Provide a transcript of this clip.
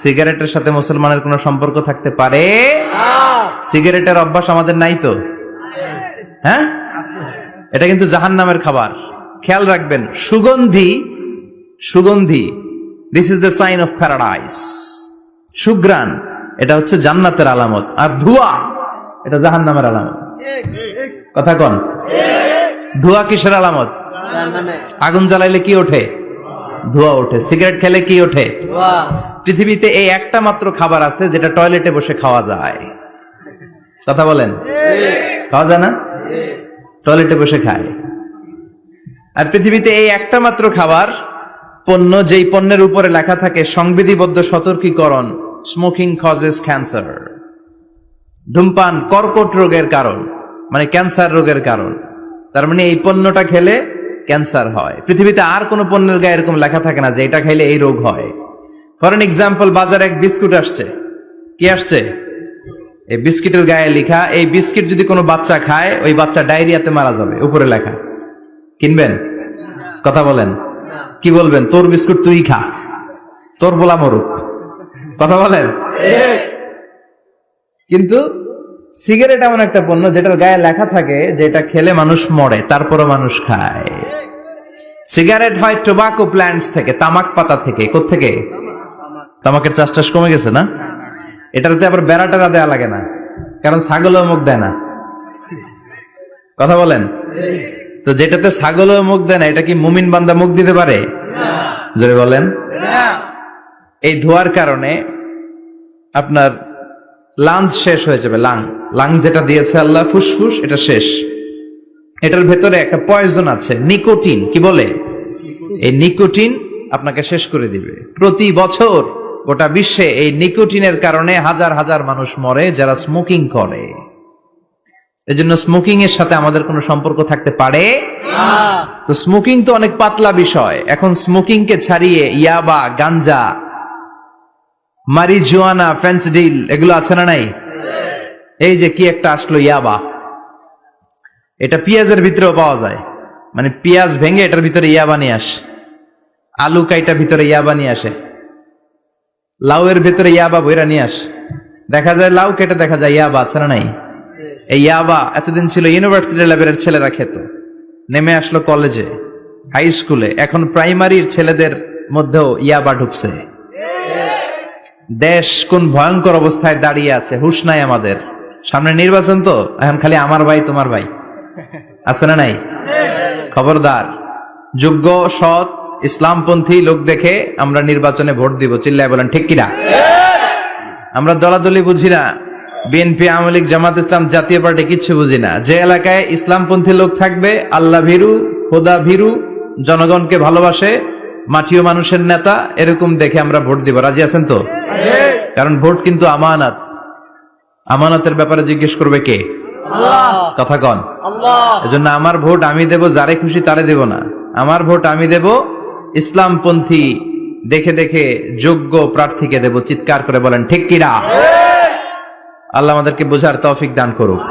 সিগারেটের সাথে মুসলমানের কোনো সম্পর্ক থাকতে পারে? সিগারেটের অভ্যাস আমাদের নাই তো? হ্যাঁ, এটা কিন্তু জাহান্নামের খাবার। খেয়াল রাখবেন, সুগন্ধি, সুগন্ধি, this is the sign of paradise. সুঘ্রাণ, এটা হচ্ছে জান্নাতের আলামত। আর ধোঁয়া, এটা জাহান্নামের আলামত। কথা কন, ধোঁয়া কিসের আলামত? আগুন জ্বালাইলে কি ওঠে? ধোঁয়া ওঠে। সিগারেট খেলে কি ওঠে? পৃথিবীতে এই একটা মাত্র খাবার আছে যেটা টয়লেটে বসে খাওয়া যায়। কথা বলেন, খাওয়া যায় না? টয়লেটে বসে খায়। আর পৃথিবীতে এই একটা মাত্র খাবার, পণ্য, যেই পণ্যের উপরে লেখা থাকে সংবিধিবদ্ধ সতর্কীকরণ, স্মোকিং কজেস ক্যান্সার, ধূমপান কর্কট রোগের কারণ, মানে ক্যান্সার রোগের কারণ। তার মানে এই পণ্যটা খেলে ক্যান্সার হয়। পৃথিবীতে আর কোন পণ্যের গায়ে এরকম লেখা থাকে না যে এটা খাইলে এই রোগ হয়। ফর এন এক্সাম্পল, বাজারে এক বিস্কুট আসছে। কি আসছে? এই বিস্কিটের গায়ে লেখা, এই বিস্কিট যদি কোনো বাচ্চা খায়, ওই বাচ্চা ডায়রিয়াতে মারা যাবে, উপরে লেখা। কিনবেন? কথা বলেন, কি বলবেন? তোর বিস্কুট তুই খা, তোর বলা মরুক। কথা বলেন। কিন্তু সিগারেট এমন একটা পণ্য যেটার গায়ে লেখা থাকে যে এটা খেলে মানুষ মরে, তারপরও মানুষ খায়। সিগারেট হয় টোবাকো প্ল্যান্টস থেকে, তামাক পাতা থেকে। কোত্থেকে? তামাকের চাষ টাস কমে গেছে না? এটাতে আবার বেড়া টেরা দেয়া লাগে না, কারণ ছাগলও মুখ দেয় না। কথা বলেন। তো যেটাতে ছাগলও মুখ দেয় না, এটা কি মুমিন বান্দা মুখ দিতে পারে? জোরে বলেন। এই ধোয়ার কারণে আপনার লাংস শেষ হয়ে যাবে। লাং যেটা দিয়েছে আল্লাহ, ফুসফুস, এটা শেষ। এটার ভেতরে একটা পয়জন আছে, নিকোটিন। কি বলে? এই নিকোটিন আপনাকে শেষ করে দিবে। প্রতি বছর গোটা বিশ্বে এই নিকোটিনের কারণে হাজার হাজার মানুষ মরে যারা স্মোকিং করে। এজন্য স্মোকিং এর সাথে আমাদের কোনো সম্পর্ক থাকতে পারে? তো স্মোকিং তো অনেক পাতলা বিষয়। এখন স্মোকিং কে ছাড়িয়ে ইয়াবা, গাঞ্জা, মারিজুয়ানা, ফেন্সিডিল, এগুলো আছে না নাই? এই যে কি একটা আসলো, ইয়াবা। এটা পেঁয়াজের ভিতরেও পাওয়া যায়। মানে পেঁয়াজ ভেঙে এটার ভিতরে ইয়াবা নিয়ে আসে, আলু কাইটা ভিতরে ইয়াবা নিয়ে আসে, লাউয়ের ভিতরে ইয়াবা বইরা নিয়ে আসে। দেখা যায় লাউ কেটে দেখা যায় ইয়াবা আছে না নাই? এই ইয়াবা এতদিন ছিল ইউনিভার্সিটি লেভেলের ছেলেরা খেত, নেমে আসলো কলেজে, হাই স্কুলে, এখন প্রাইমারির ছেলেদের মধ্যেও ইয়াবা ঢুকছে। দেশ কোন ভয়ঙ্কর অবস্থায় দাঁড়িয়ে আছে, হুঁশ নাই আমাদের। সামনে নির্বাচন তো, এখন খালি আমার ভাই তোমার ভাই, আছে না নাই? খবরদার, যোগ্য, সৎ, ইসলামপন্থী লোক দেখে আমরা নির্বাচনে ভোট দিব। চিল্লায় বলেন ঠিক কিনা? আমরা দলাদলি বুঝি না, বিএনপি, আওয়ামী লীগ, জামাত ইসলাম, জাতীয় পার্টি কিচ্ছু বুঝি না। যে এলাকায় ইসলামপন্থী লোক থাকবে, আল্লাহ ভীরু, খোদা ভীরু, জনগণকে ভালোবাসে, মাটিও মানুষের নেতা, এরকম দেখে আমরা ভোট দিব। রাজি আছেন তো? কারণ ভোট কিন্তু আমানত। আমানতের ব্যাপারে জিজ্ঞেস করবে কে? কথা কন। এজন্য আমার ভোট আমি দেব, যারে খুশি তারে দেব না। আমার ভোট আমি দেব ইসলামপন্থী দেখে দেখে যোগ্য প্রার্থীকে দেব। চিৎকার করে বলেন ঠিক কিনা? আল্লাহ আমাদেরকে বোঝার তৌফিক দান করুক।